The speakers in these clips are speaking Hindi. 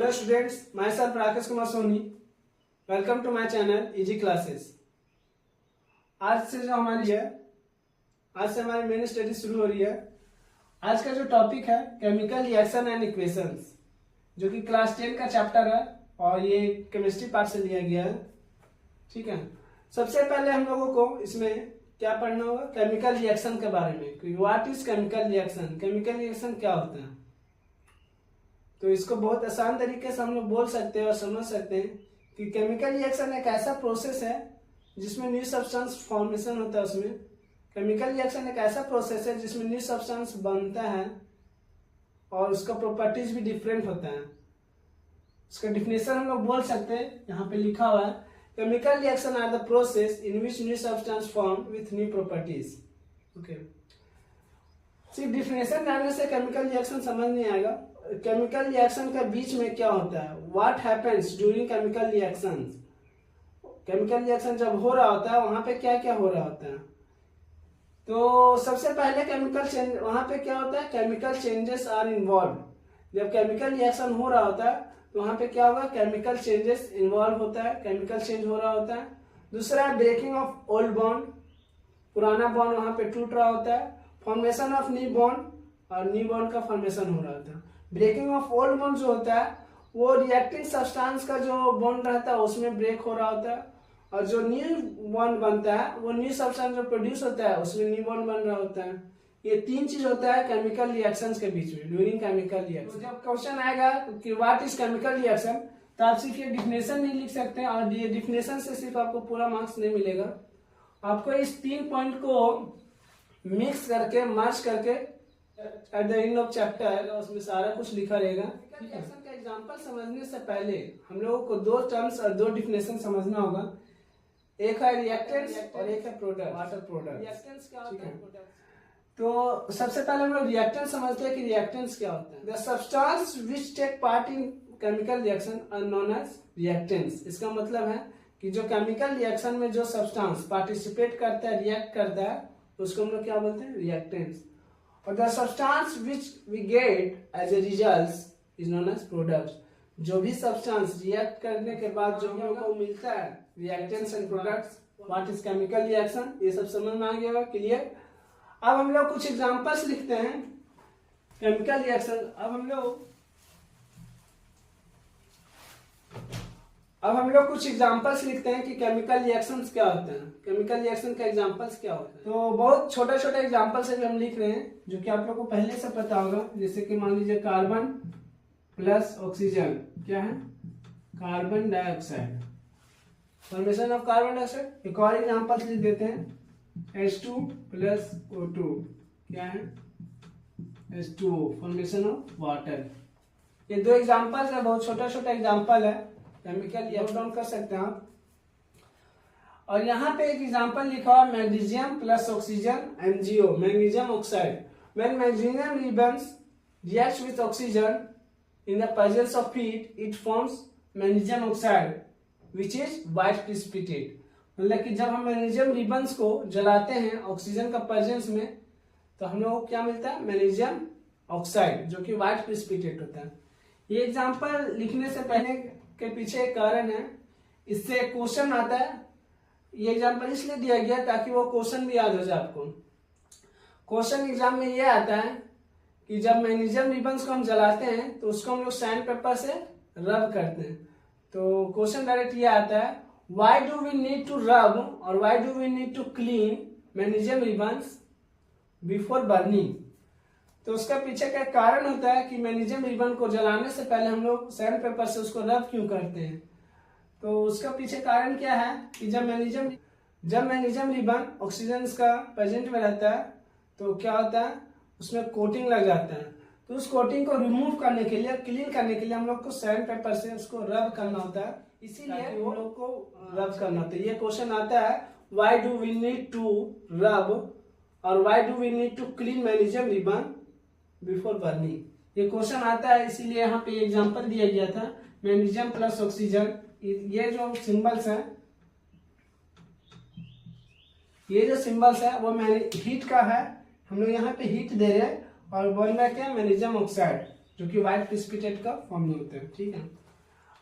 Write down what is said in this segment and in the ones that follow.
Hello students, myself Rakesh Kumar Soni. Welcome to my channel easy classes. आज से हमारी मेन स्टडी शुरू हो रही है। आज का जो टॉपिक है केमिकल रिएक्शन एंड इक्वेशंस, जो कि क्लास 10 का चैप्टर है और ये केमिस्ट्री पार्ट से लिया गया है। ठीक है, सबसे पहले हम लोगों को इसमें क्या पढ़ना होगा, केमिकल रिएक्शन के बारे में। What is chemical reaction, chemical reaction क्या होता है। तो इसको बहुत आसान तरीके से हम लोग बोल सकते हैं और समझ सकते हैं कि केमिकल रिएक्शन एक ऐसा प्रोसेस है जिसमें न्यू सब्सटेंस फॉर्मेशन होता है। उसमें केमिकल रिएक्शन एक ऐसा प्रोसेस है जिसमें न्यू सब्सटेंस बनता है और उसका प्रॉपर्टीज भी डिफरेंट होता है। उसका डिफिनेशन हम लोग बोल सकते हैं, यहाँ पे लिखा हुआ है, chemical reaction are the process in which new substance form with new properties. Okay, सिर्फ डिफिनेशन जानने से केमिकल रिएक्शन समझ नहीं आएगा। केमिकल रिएक्शन के बीच में क्या होता है, what happens during chemical reaction. Chemical reaction जब हो रहा होता है वहां पे क्या क्या हो रहा होता है। तो सबसे पहले केमिकल चेंज, वहां पे क्या होता है, केमिकल चेंजेस आर इन्वॉल्व। जब केमिकल रिएक्शन हो रहा होता है तो वहां पे क्या होगा, केमिकल चेंजेस इन्वॉल्व होता है, केमिकल चेंज हो रहा होता है। दूसरा है ब्रेकिंग ऑफ ओल्ड बॉन्ड, पुराना बॉन्ड वहां पे टूट रहा होता है। फॉर्मेशन ऑफ न्यू बॉन्ड, और न्यू बॉन्ड का फॉर्मेशन हो रहा होता है। ब्रेकिंग ऑफ ओल्ड बॉन्ड जो होता है वो रिएक्टिंग सब्सटेंस का जो बॉन्ड रहता है उसमें ब्रेक हो रहा होता है, और जो न्यू बॉन्ड बनता है वो न्यू सब्सटेंस जो प्रोड्यूस होता है उसमें न्यू बॉन्ड बन रहा होता है। ये तीन चीज होता है केमिकल रिएक्शंस के बीच में ड्यूरिंग केमिकल रिएक्शन। तो जब क्वेश्चन आएगा कि व्हाट इज केमिकल रिएक्शन, तो आप सिर्फ ये डिफिनेशन नहीं लिख सकते हैं, और ये डिफिनेशन से सिर्फ आपको पूरा मार्क्स नहीं मिलेगा। आपको इस 3 पॉइंट को मिक्स करके, मर्ज करके at the end of chapter उसमें सारा कुछ लिखा रहेगा। रिएक्शन का एग्जांपल समझने से पहले हम लोगों को दो टर्म्स और दो डिफिनेशन समझना होगा। एक है रिएक्टेंट्स और एक है प्रोडक्ट, वाटर प्रोडक्ट। रिएक्टेंट्स क्या होता है, तो सबसे पहले हम लोग रिएक्टेंट समझते हैं कि रिएक्टेंट्स क्या होता है। The substance which take part in chemical reaction are known as reactants. इसका मतलब है कि जो केमिकल रिएक्शन में जो सब्सटेंस पार्टिसिपेट करता है, रिएक्ट करता है, उसको हम लोग क्या बोलते हैं, रिएक्टेंट्स। और the substance which we get as a result is known as products. जो भी सब्सटेंस रिएक्ट करने के बाद जो हम लोग को मिलता है, reactants and products. What is chemical reaction, ये सब समझ में आ गया होगा, क्लियर। अब हम लोग कुछ एग्जांपल्स लिखते हैं केमिकल रिएक्शन। अब हम लोग कुछ एग्जांपल्स लिखते हैं कि केमिकल रिएक्शंस क्या होते हैं, केमिकल रिएक्शन के एग्जांपल्स क्या होते हैं। तो बहुत छोटे छोटे एग्जांपल से भी हम लिख रहे हैं जो कि आप लोग को पहले से पता होगा। जैसे कि मान लीजिए कार्बन प्लस ऑक्सीजन, क्या है, carbon dioxide, formation of carbon dioxide. एक और एग्जांपल लिख देते हैं, H2 प्लस O2, क्या है, H2O, फॉर्मेशन ऑफ वाटर। ये दो एग्जांपल्स है, बहुत छोटा छोटा एग्जांपल है, केमिकल रिएक्शन डाउन कर सकते हैं आप। और यहाँ पे एक एग्जांपल लिखा हुआ, magnesium plus oxygen MgO, magnesium oxide. When magnesium ribbons reacts with oxygen in the presence of heat, it forms magnesium oxide, which is white precipitate। मतलब कि जब हम मैग्नीशियम रिबन्स को जलाते हैं ऑक्सीजन का प्रेजेंस में, तो हम लोग को क्या मिलता है, मैग्नीशियम ऑक्साइड, जो कि व्हाइट प्रेसिपिटेट होता है। ये एग्जांपल लिखने से पहले के पीछे एक कारण है, इससे क्वेश्चन आता है। ये एग्जांपल इसलिए दिया गया ताकि वो क्वेश्चन भी याद हो जाए आपको। क्वेश्चन एग्जाम में ये आता है कि जब मैग्नीशियम रिबन्स को हम जलाते हैं तो उसको हम लोग सैंड पेपर से रब करते हैं। तो क्वेश्चन डायरेक्ट ये आता है, why do we need to rub or why do we need to clean magnesium ribbons before burning। तो उसका पीछे का कारण होता है कि मैग्नीशियम रिबन को जलाने से पहले हम लोग सैंड पेपर से उसको रब क्यों करते हैं। तो उसका पीछे कारण क्या है कि जब मैग्नीशियम रिबन ऑक्सीजन का प्रेजेंट में रहता है तो क्या होता है, उसमें कोटिंग लग जाता है। तो उस कोटिंग को रिमूव करने के लिए, क्लीन करने के लिए हम लोग को सैंड पेपर से उसको रब करना होता है, इसीलिए हम लोग को रब करना होता है। ये क्वेश्चन आता है, why do we need to rub or why do we need to clean magnesium ribbon before burning. ये क्वेश्चन आता है, इसीलिए यहाँ पे एग्जांपल दिया गया था, मैग्नीशियम प्लस ऑक्सीजन। ये जो सिंबल्स है, ये जो सिंबल्स है वो हीट का है, हम लोग यहाँ पे हीट दे रहे हैं और बोल रहे क्या, मैग्नीशियम ऑक्साइड। जो कि वाइट प्रिसिपिटेट का फॉर्म में होते हैं, ठीक है।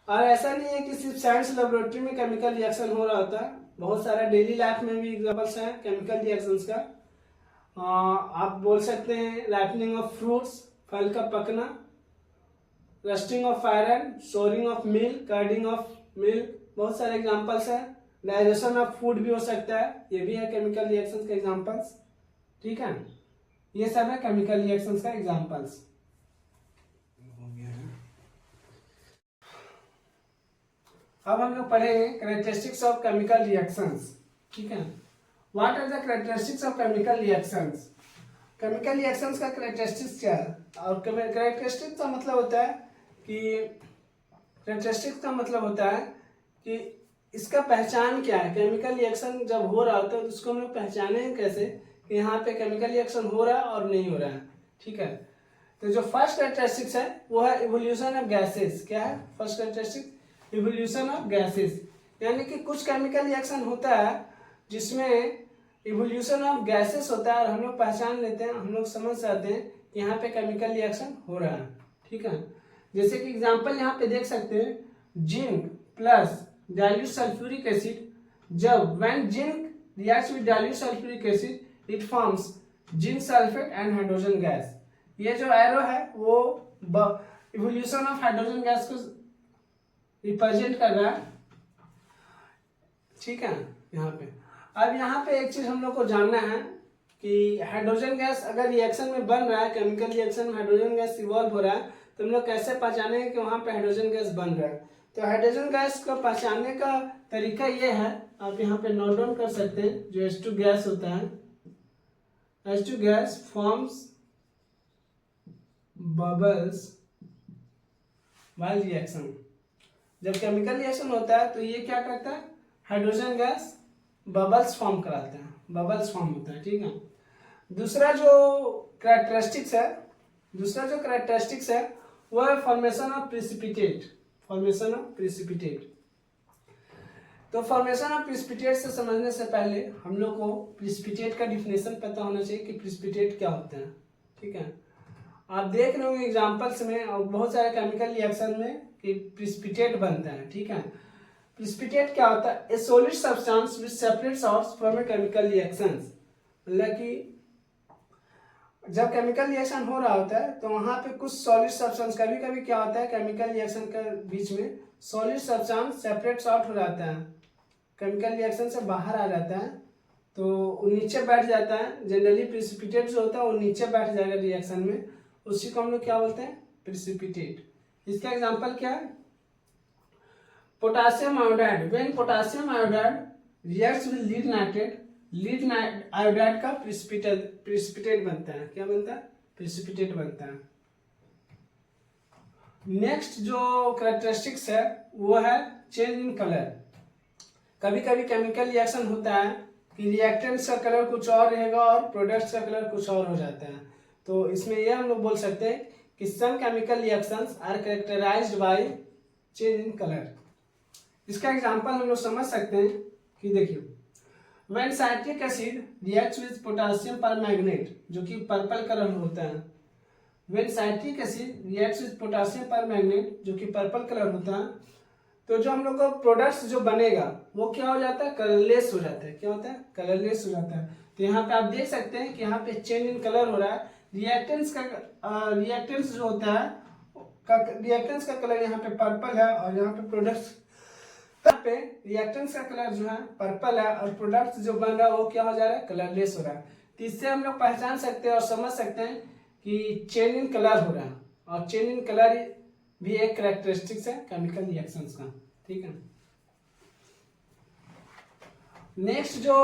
और ऐसा नहीं है कि सिर्फ साइंस लेबोरेटरी में केमिकल रिएक्शन हो रहा होता है, बहुत सारा डेली लाइफ में भी एग्जाम्पल्स हैं केमिकल रिएक्शंस का। आप बोल सकते हैं राइपनिंग ऑफ फ्रूट्स, फल का पकना, rusting of iron, souring of milk, curdling of milk, बहुत सारे एग्जांपल्स हैं। डाइजेशन ऑफ फूड भी हो सकता है, ये भी है केमिकल रिएक्शंस के एग्जांपल्स, ठीक है। ये सब है केमिकल रिएक्शंस का एग्जांपल्स। अब हम लोग पढ़ेंगे कैरेक्टरिस्टिक्स ऑफ केमिकल रिएक्शंस, ठीक है। What are the characteristics of chemical reactions? Chemical reactions का कैरेक्टरिस्टिक्स क्या है? और कैरेक्टरिस्टिक्स का मतलब होता है कि इसका पहचान क्या है। केमिकल रिएक्शन जब हो रहा होता है तो उसको हम लोग पहचाने कैसे कि यहाँ पे केमिकल रिएक्शन हो रहा है और नहीं हो रहा है, ठीक है। तो जो फर्स्ट कैरेक्टरिस्टिक्स है वो है इवोल्यूशन ऑफ गैसेस। क्या है first characteristic? Evolution of gases, यानी कि कुछ केमिकल रिएक्शन होता है जिसमें इवोल्यूशन ऑफ गैसेस होता है और हम लोग पहचान लेते हैं, हम लोग समझ जाते हैं कि यहाँ पे केमिकल रिएक्शन हो रहा है, ठीक है। जैसे कि एग्जांपल यहाँ पे देख सकते हैं, zinc plus dilute sulphuric acid, जब when zinc reacts with dilute sulphuric acid it forms zinc sulphate and hydrogen gas. ये जो एरो है वो इवोल्यूशन ऑफ हाइड्रोजन गैस को रिप्रेजेंट कर रहा है, ठीक है। यहाँ पे अब यहाँ पे एक चीज हम लोग को जानना है कि हाइड्रोजन गैस अगर रिएक्शन में बन रहा है, केमिकल रिएक्शन में हाइड्रोजन गैस इवॉल्व हो रहा है, तो हम लोग कैसे पहचानेंगे कि वहाँ पे हाइड्रोजन गैस बन रहा है। तो हाइड्रोजन गैस को पहचानने का तरीका ये है, आप यहाँ पे नोट डाउन कर सकते हैं। जो H2 गैस होता है, H2 gas forms bubbles while reaction. जब केमिकल रिएक्शन होता है तो ये क्या करता है, हाइड्रोजन गैस बबल्स फॉर्म कराते हैं, बबल्स फॉर्म होता है, ठीक है। दूसरा जो कैरेक्टरिस्टिक्स है वो है formation of precipitate. Formation of precipitate, तो फॉर्मेशन ऑफ प्रिसिपिटेट से समझने से पहले हम लोग को प्रिसिपिटेट का डिफिनेशन पता होना चाहिए कि प्रिसिपिटेट क्या होता है, ठीक है। आप देख रहे होंगे एग्जांपल्स में और बहुत सारे केमिकल रिएक्शन में कि प्रिसिपिटेट बनता है, ठीक है। प्रिसिपिटेट क्या होता है? ए solid substance which separates out from a chemical reactions. मतलब कि जब केमिकल रिएक्शन हो रहा होता है तो वहां पे कुछ सॉलिड सब्सटेंस, कभी कभी क्या होता है केमिकल रिएक्शन के बीच में सॉलिड सब्सटेंस सेपरेट्स आउट हो जाता है, केमिकल रिएक्शन से बाहर आ जाता है, तो वो नीचे बैठ जाता है। जनरली प्रिसिपिटेट जो होता है वो नीचे बैठ जाएगा रिएक्शन में, उसी को हम लोग क्या बोलते हैं, प्रिसिपिटेट। इसका एग्जाम्पल क्या है, potassium iodide. When potassium iodide reacts with lead nitrate, lead iodide का प्रिसिपिटेट बनता है। क्या बनता है? प्रिसिपिटेट बनता है। नेक्स्ट जो कैरेक्टरिस्टिक्स है वो है चेंज इन कलर। कभी कभी केमिकल रिएक्शन होता है कि रिएक्टेंट्स का कलर कुछ और रहेगा और प्रोडक्ट्स का कलर कुछ और हो जाता है, तो इसमें यह हम लोग बोल सकते हैं कि some chemical reactions are characterized by change in colour. इसका एग्जांपल हम लोग समझ सकते हैं कि देखिए, when citric acid reacts with potassium permanganate, जो कि पर्पल कलर होता है, when citric acid reacts with potassium permanganate, जो कि पर्पल कलर होता है, तो जो हम लोग का प्रोडक्ट्स जो बनेगा वो क्या हो जाता है, कलरलेस हो जाता है। क्या होता है? कलरलेस हो जाता है। तो यहाँ पे आप देख सकते हैं कि यहाँ पे चेंज इन कलर हो रहा है। रिएक्टेंट्स जो होता है रिएक्टेंट्स का कलर यहाँ पे पर्पल है और यहाँ पे प्रोडक्ट्स पे रिएक्टेंट्स का कलर जो है पर्पल है और प्रोडक्ट्स जो बन रहा है वो क्या हो जा रहा है, कलरलेस हो रहा है। तो इससे हम लोग पहचान सकते हैं और समझ सकते हैं कि चेंज इन कलर हो रहा है, और चेंज इन कलर भी एक कैरेक्टरिस्टिक्स है केमिकल रिएक्शंस का, ठीक है। नेक्स्ट जो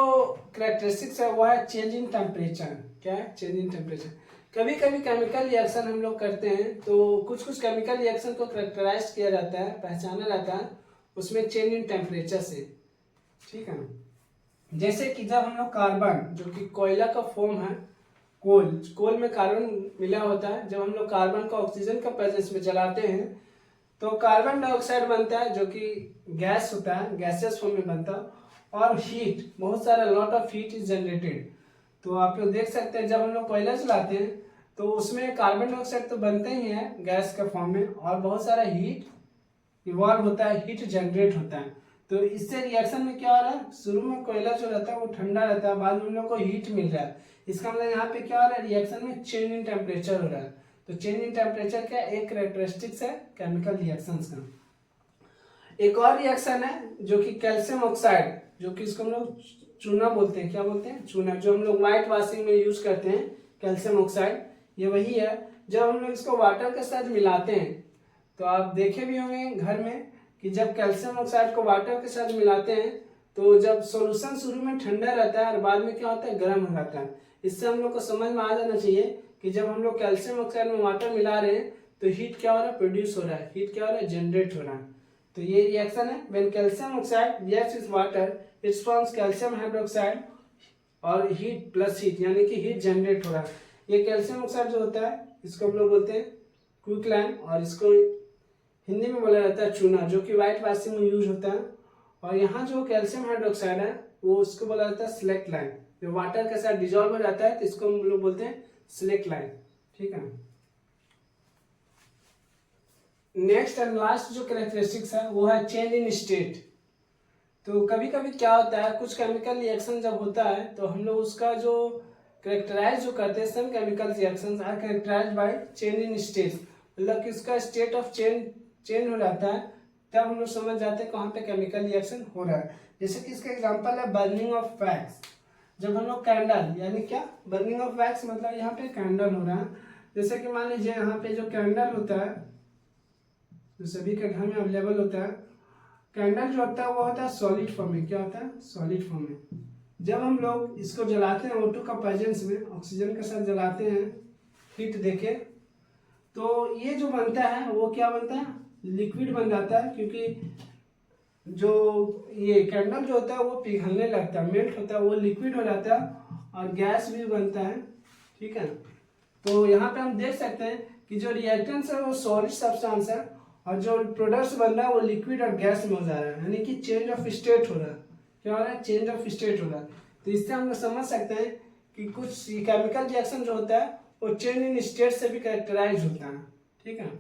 कैरेक्टरिस्टिक्स है वो है चेंज इन टेम्परेचर। क्या है? Change in temperature. कभी कभी केमिकल रिएक्शन हम लोग करते हैं तो कुछ कुछ केमिकल रिएक्शन को कैरेक्टराइज किया जाता है, पहचाना जाता है उसमें चेंज इन टेम्परेचर से, ठीक है। जैसे कि जब हम लोग कार्बन, जो कि कोयला का फॉर्म है, कोल में कार्बन मिला होता है, जब हम लोग कार्बन को ऑक्सीजन का प्रेजेंस में जलाते हैं तो कार्बन डाइऑक्साइड बनता है, जो कि गैस होता है, गैसेस फॉर्म में बनता है, और हीट, बहुत सारा lot of heat is generated. तो आप लोग देख सकते हैं जब हम लोग कोयला जलाते हैं तो उसमें कार्बन डाइऑक्साइड तो बनते ही है गैस के फॉर्म में, और बहुत सारा हीट इवॉल्व होता है, हीट जनरेट होता है। तो इससे रिएक्शन में क्या हो रहा है, शुरू में कोयला जो रहता है वो ठंडा रहता है, बाद में हम लोग को हीट मिल रहा है। इसका मतलब यहाँ पे क्या हो रहा है, रिएक्शन में चेंज इन टेम्परेचर हो रहा है। तो चेंज इन टेम्परेचर क्या एक कैरेक्टरिस्टिक्स है केमिकल रिएक्शंस का। एक और रिएक्शन है जो कि कैल्शियम ऑक्साइड, जो कि इसको हम लोग चूना बोलते हैं, क्या बोलते हैं, चूना, जो हम लोग व्हाइट वॉशिंग में यूज करते हैं, कैल्शियम ऑक्साइड, ये वही है। जब हम लोग इसको वाटर के साथ मिलाते हैं, तो आप देखे भी होंगे घर में कि जब कैल्शियम ऑक्साइड को वाटर के साथ मिलाते हैं तो जब सॉल्यूशन शुरू में ठंडा रहता है और बाद में क्या होता है, गर्म हो जाता है। इससे हम लोग को समझ में आ जाना चाहिए कि जब हम लोग कैल्शियम ऑक्साइड में वाटर मिला रहे हैं तो हीट क्या हो रहा है, प्रोड्यूस हो रहा है, हीट क्या हो रहा है, जनरेट हो रहा है। तो ये रिएक्शन है, when calcium oxide reacts with water it forms calcium hydroxide, और हीट प्लस हीट यानी कि हीट जनरेट हो रहा है। ये कैल्शियम ऑक्साइड जो होता है इसको हम लोग बोलते हैं क्विकलाइम, और इसको हिंदी में बोला जाता है चूना, जो कि व्हाइट वॉशिंग में यूज होता है। और यहाँ जो कैल्शियम हाइड्रोक्साइड है वो उसको बोला जाता है स्लेक्ट लाइन, जो वाटर के साथ डिजोल्व हो जाता है तो इसको हम लोग बोलते हैं स्लेक्ट लाइन। ठीक है, नेक्स्ट एंड लास्ट जो कैरेक्टरिस्टिक्स है वो है चेंज इन स्टेट। तो कभी कभी क्या होता है, कुछ केमिकल रिएक्शन जब होता है तो हम लोग उसका जो कैरेक्टराइज जो करते हैं, some chemical reactions are characterized by change in state, मतलब कि उसका स्टेट ऑफ चेंज हो जाता है, तब हम लोग समझ जाते हैं कहाँ पे केमिकल रिएक्शन हो रहा है। जैसे कि इसका एग्जांपल है बर्निंग ऑफ वैक्स। जब हम लोग कैंडल, यानी क्या, बर्निंग ऑफ वैक्स मतलब यहाँ पे कैंडल हो रहा है। जैसे कि मान लीजिए यहाँ पे जो कैंडल होता है जो सभी के घर में अवेलेबल होता है, कैंडल जो होता है वो होता है सॉलिड फॉर्म में। क्या होता है, सॉलिड फॉर्म में। जब हम लोग इसको जलाते हैं O2 का प्रेजेंस में, ऑक्सीजन के साथ जलाते हैं, हीट देके, तो ये जो बनता है वो क्या बनता है, लिक्विड बन जाता है, क्योंकि जो ये कैंडल जो होता है वो पिघलने लगता है, मेल्ट होता है, वो लिक्विड हो जाता है और गैस भी बनता है। ठीक है, तो यहाँ पे हम देख सकते हैं कि जो रिएक्टेंट्स है वो सॉलिड सब्सटेंस है और जो प्रोडक्ट्स बन रहा है वो लिक्विड और गैस में हो जा रहा है, यानी कि चेंज ऑफ स्टेट हो रहा है। क्या हो रहा है, चेंज ऑफ स्टेट हो रहा है। तो इससे हम लोग समझ सकते हैं कि कुछ केमिकल रिएक्शन जो होता है वो चेंज इन स्टेट से भी कैरेक्टराइज होता है। ठीक है।